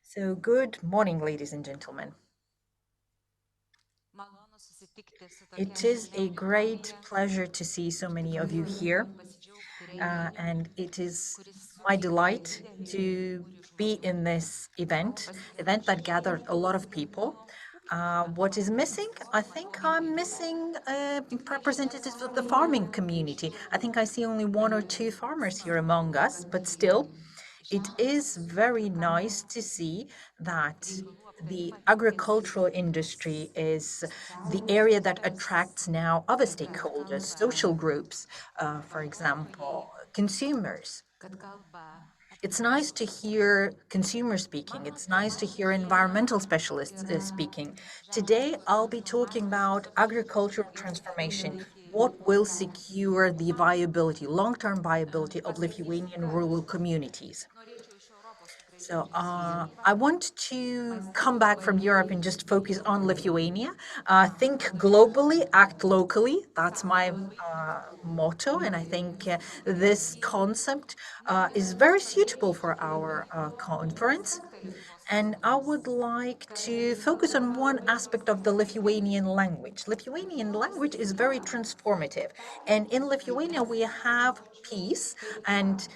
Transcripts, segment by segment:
So, good morning, ladies and gentlemen. It is a great pleasure to see so many of you here, and it is my delight to be in this event that gathered a lot of people. What is missing? I think I'm missing representatives of the farming community. I think I see only one or two farmers here among us, but still, it is very nice to see that the agricultural industry is the area that attracts now other stakeholders, social groups, for example, consumers. It's nice to hear consumers speaking. It's nice to hear environmental specialists speaking. Today, I'll be talking about agricultural transformation. What will secure the viability, long-term viability of Lithuanian rural communities? So I want to come back from Europe and just focus on Lithuania. Think globally, act locally. That's my motto, and I think this concept is very suitable for our conference. And I would like to focus on one aspect of the Lithuanian language. Lithuanian language is very transformative. And in Lithuania, we have peace. And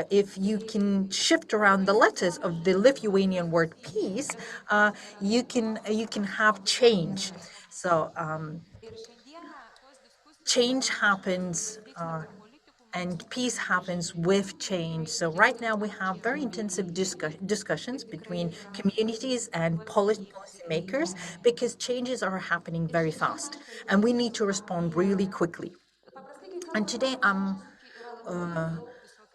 if you can shift around the letters of the Lithuanian word peace, you can have change. So change happens and peace happens with change. So right now we have very intensive discussions between communities and policymakers because changes are happening very fast and we need to respond really quickly. And today I'm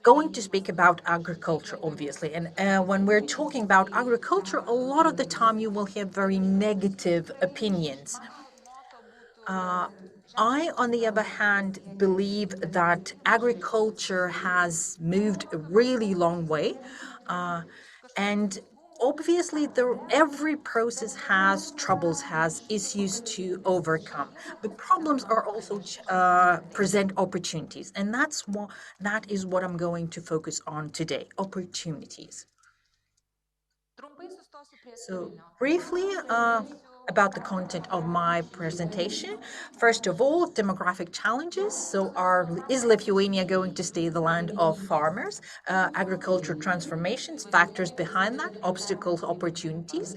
going to speak about agriculture, obviously. And when we're talking about agriculture, a lot of the time you will hear very negative opinions. I, on the other hand, believe that agriculture has moved a really long way. And obviously, every process has troubles, has issues to overcome. But problems are also present opportunities. And that is what I'm going to focus on today, opportunities. So briefly, about the content of my presentation. First of all, demographic challenges. So is Lithuania going to stay the land of farmers? Agriculture transformations, factors behind that, obstacles, opportunities,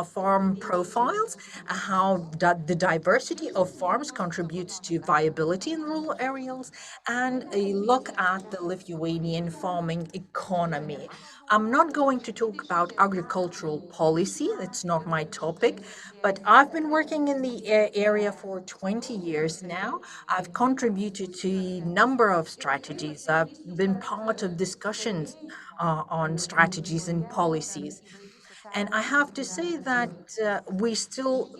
farm profiles, how the diversity of farms contributes to viability in rural areas, and a look at the Lithuanian farming economy. I'm not going to talk about agricultural policy, that's not my topic, but I've been working in the area for 20 years now. I've contributed to a number of strategies. I've been part of discussions on strategies and policies. And I have to say that we still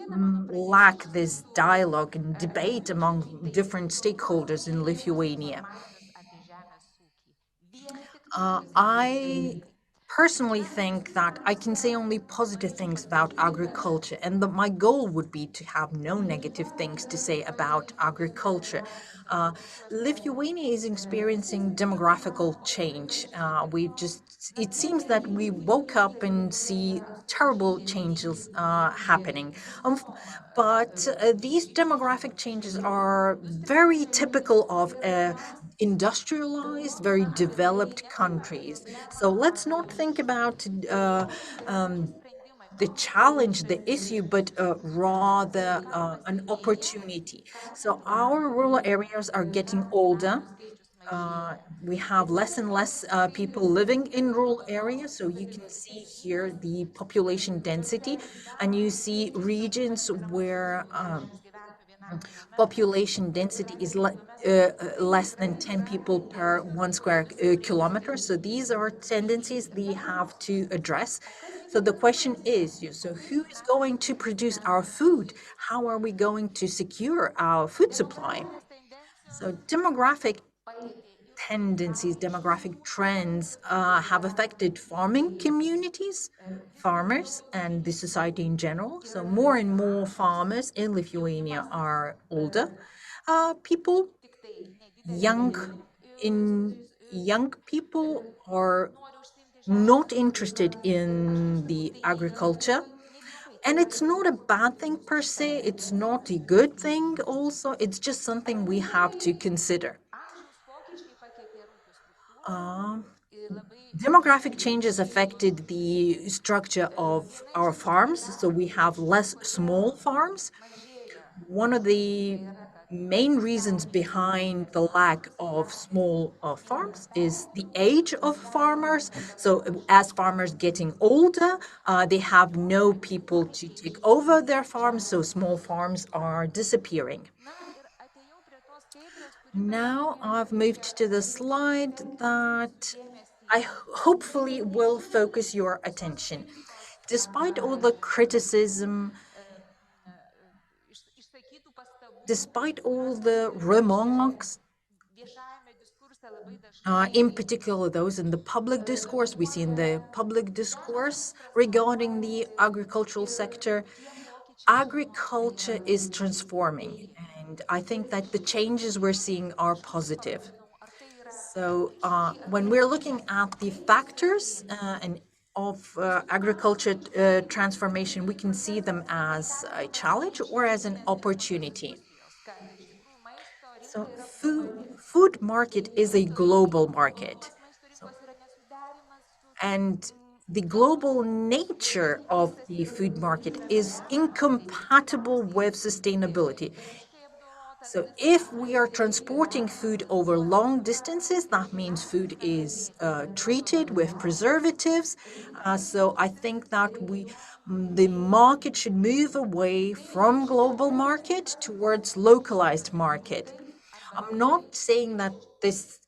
lack this dialogue and debate among different stakeholders in Lithuania. I personally think that I can say only positive things about agriculture, and that my goal would be to have no negative things to say about agriculture. Lithuania is experiencing demographical change. It seems that we woke up and see terrible changes happening. But these demographic changes are very typical of industrialized, very developed countries. So let's not think about the challenge, the issue, but rather an opportunity. So our rural areas are getting older. We have less and less people living in rural areas. So you can see here the population density, and you see regions where population density is less than 10 people per 1 square kilometer. So these are tendencies we have to address. So the question is, so who is going to produce our food? How are we going to secure our food supply? So demographic tendencies, demographic trends have affected farming communities, farmers, and the society in general. So more and more farmers in Lithuania are older people, young in young people are not interested in the agriculture. And it's not a bad thing per se, it's not a good thing also, it's just something we have to consider. Um, Demographic changes affected the structure of our farms, so we have less small farms. One of the main reasons behind the lack of small farms is the age of farmers. So, as farmers getting older, they have no people to take over their farms, so small farms are disappearing. Now I've moved to the slide that hopefully will focus your attention. Despite all the criticism, despite all the remarks, in particular those in the public discourse, we see in the public discourse regarding the agricultural sector, agriculture is transforming. And I think that the changes we're seeing are positive. So when we're looking at the factors and of agriculture transformation, we can see them as a challenge or as an opportunity. So food market is a global market. So, and the global nature of the food market is incompatible with sustainability. So if we are transporting food over long distances, that means food is treated with preservatives. So I think that the market should move away from global market towards localized market. I'm not saying that this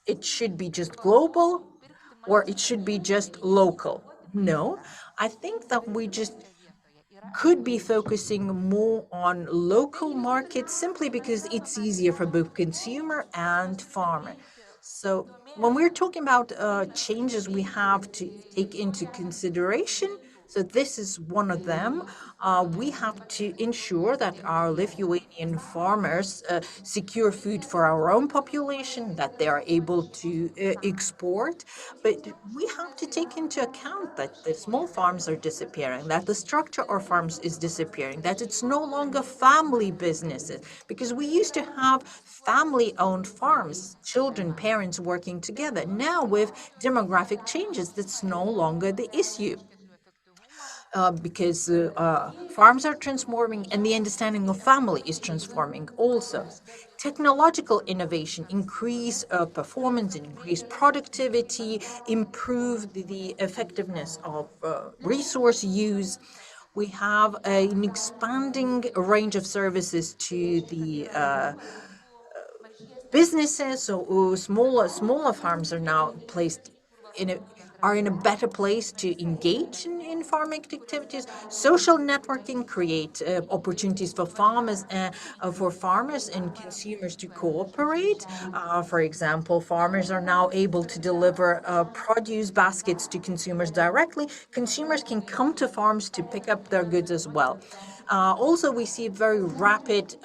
it should be just global or it should be just local. No, I think that we just could be focusing more on local markets simply because it's easier for both consumer and farmer. So when we're talking about changes we have to take into consideration, so this is one of them. We have to ensure that our Lithuanian farmers secure food for our own population, that they are able to export. But we have to take into account that the small farms are disappearing, that the structure of farms is disappearing, that it's no longer family businesses, because we used to have family-owned farms, children, parents working together. Now, with demographic changes, that's no longer the issue. Because farms are transforming and the understanding of family is transforming also. Technological innovation increase performance, increase productivity, improve the effectiveness of resource use. We have an expanding range of services to the businesses. So smaller farms are now placed in a are in a better place to engage in farming activities. Social networking create opportunities for farmers and consumers to cooperate. For example, farmers are now able to deliver produce baskets to consumers directly. Consumers can come to farms to pick up their goods as well. Also, we see very rapid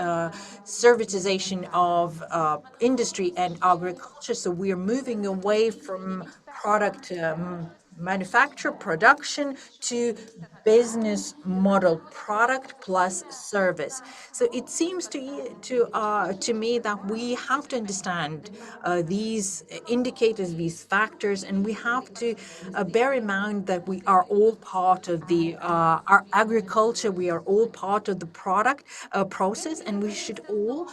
servitization of industry and agriculture. So we are moving away from product manufacture production to business model, product plus service. So it seems to me that we have to understand these indicators, these factors, and we have to bear in mind that we are all part of the our agriculture. We are all part of the product process, and we should all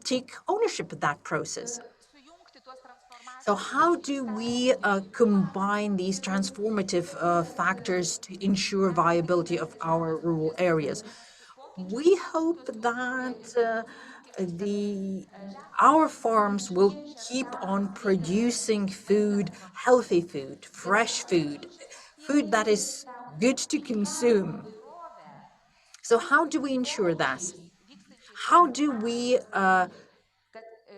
take ownership of that process. So how do we combine these transformative factors to ensure viability of our rural areas? We hope that the our farms will keep on producing food, healthy food, fresh food, food that is good to consume. So how do we ensure that? How do we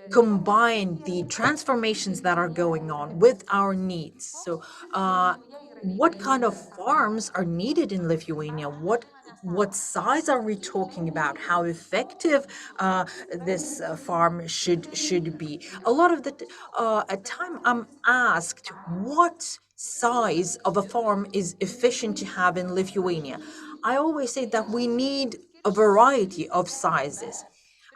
combine the transformations that are going on with our needs? So, what kind of farms are needed in Lithuania? What size are we talking about? How effective this farm should be? A lot of the time, I'm asked what size of a farm is efficient to have in Lithuania. I always say that we need a variety of sizes.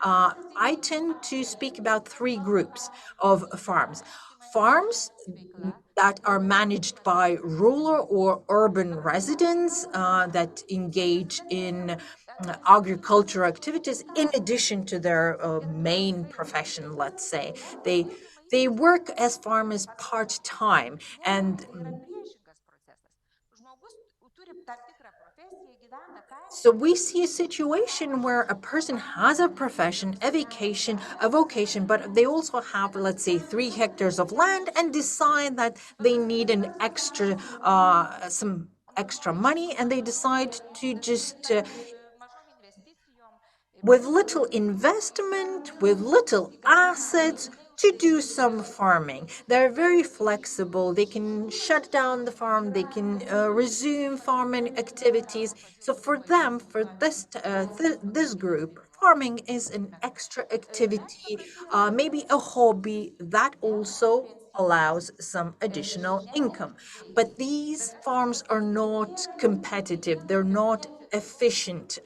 I tend to speak about three groups of farms. Farms that are managed by rural or urban residents that engage in agricultural activities in addition to their main profession, let's say. They they work as farmers part-time and so we see a situation where a person has a profession, a vocation, but they also have, let's say, 3 hectares of land and decide that they need some extra money, and they decide to just with little investment, with little assets, to do some farming. They're very flexible. They can shut down the farm. They can resume farming activities. So for them, for this group, farming is an extra activity, maybe a hobby that also allows some additional income. But these farms are not competitive. They're not efficient.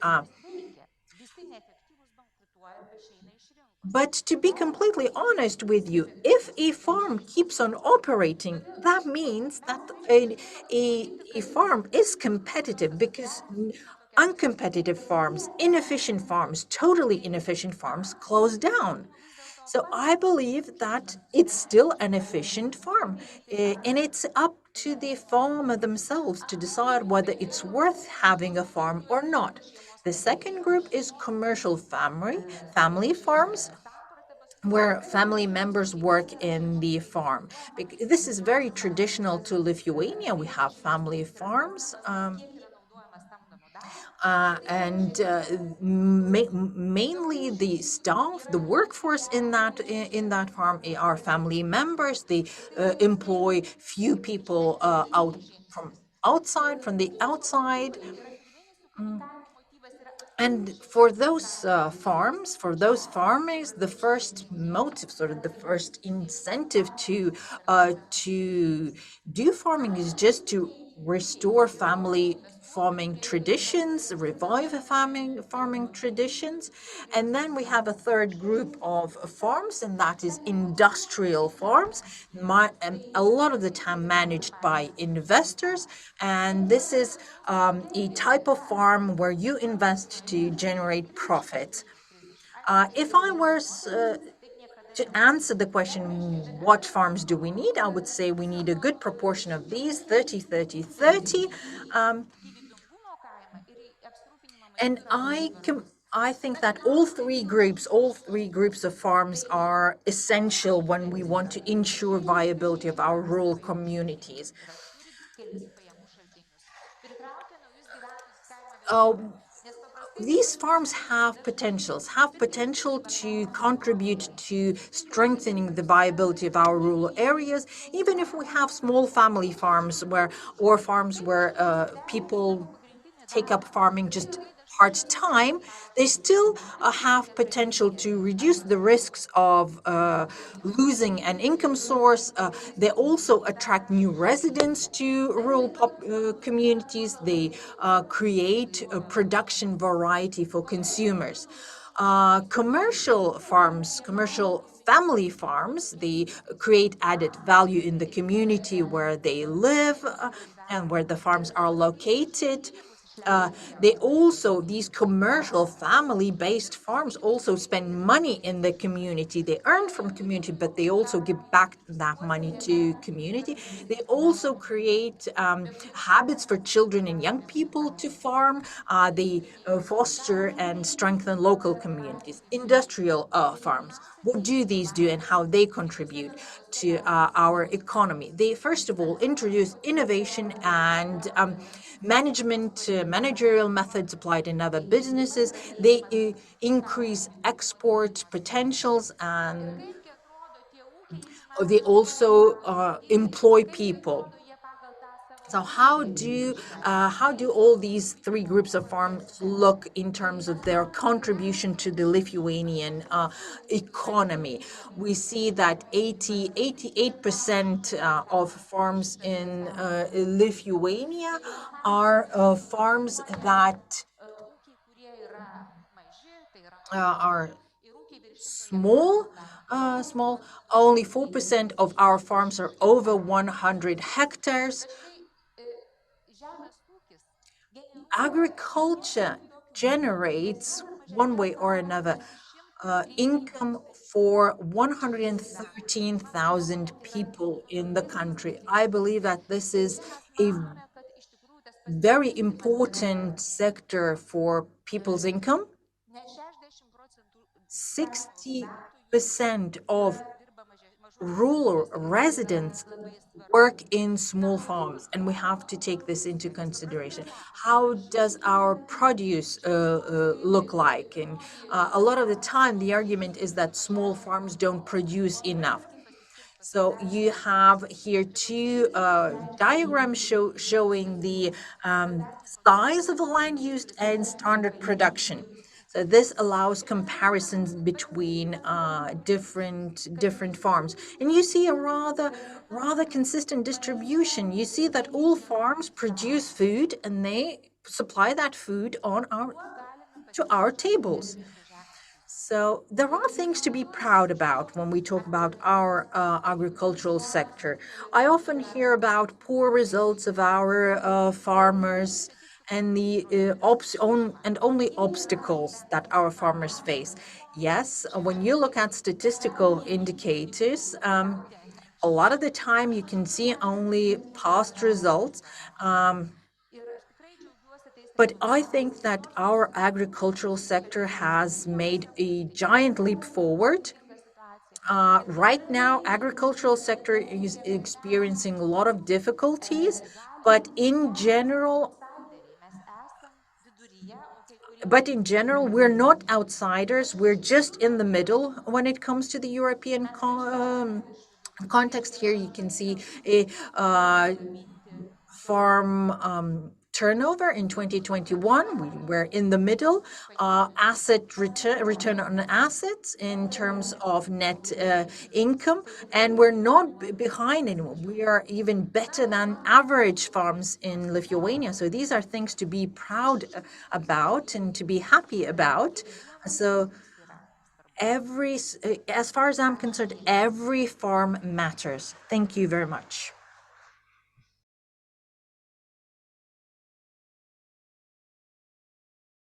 But to be completely honest with you, if a farm keeps on operating, that means that a farm is competitive because uncompetitive farms, inefficient farms, totally inefficient farms close down. So I believe that it's still an efficient farm, and it's up to the farmer themselves to decide whether it's worth having a farm or not. The second group is commercial family farms where family members work in the farm. This is very traditional to Lithuania. We have family farms. And mainly the staff, the workforce in that farm are family members. They employ few people from the outside. And for those farms, for those farmers, the first motive, sort of the first incentive to do farming is just to restore family farming traditions, revive farming traditions. And then we have a third group of farms, and that is industrial farms, a lot of the time managed by investors. And this is a type of farm where you invest to generate profit. If I were to answer the question, what farms do we need? I would say we need a good proportion of these 30, 30, 30. And I think that all three groups of farms are essential when we want to ensure viability of our rural communities. Uh, these farms have potential to contribute to strengthening the viability of our rural areas, even if we have small family farms or farms where people take up farming just part-time. They still have potential to reduce the risks of losing an income source. They also attract new residents to rural communities. They create a production variety for consumers. Commercial family farms, they create added value in the community where they live and where the farms are located. These commercial family-based farms also spend money in the community. They earn from community, but they also give back that money to community. They also create habits for children and young people to farm. They foster and strengthen local communities. Industrial farms. What do these do and how they contribute to our economy? They, first of all, introduce innovation and managerial methods applied in other businesses. They increase export potentials, and they also employ people. So how do all these three groups of farms look in terms of their contribution to the Lithuanian economy? We see that 88% of farms in Lithuania are farms that are small, small. Only 4% of our farms are over 100 hectares. Agriculture generates, one way or another, income for 113,000 people in the country. I believe that this is a very important sector for people's income. 60% of rural residents work in small farms, and we have to take this into consideration. How does our produce look like? And a lot of the time, the argument is that small farms don't produce enough. So you have here two diagrams showing the size of the land used and standard production. So this allows comparisons between different farms, and you see a rather consistent distribution. You see that all farms produce food, and they supply that food on our to our tables. So there are things to be proud about when we talk about our agricultural sector. I often hear about poor results of our farmers and the and only obstacles that our farmers face. Yes, when you look at statistical indicators, a lot of the time you can see only past results. But I think that our agricultural sector has made a giant leap forward. Right now, agricultural sector is experiencing a lot of difficulties, but in general, we're not outsiders. We're just in the middle when it comes to the European context. Here you can see a farm turnover in 2021. We were in the middle. Asset return on assets in terms of net income, and we're not behind anymore. We are even better than average farms in Lithuania. So these are things to be proud about and to be happy about. So as far as I'm concerned, every farm matters. Thank you very much.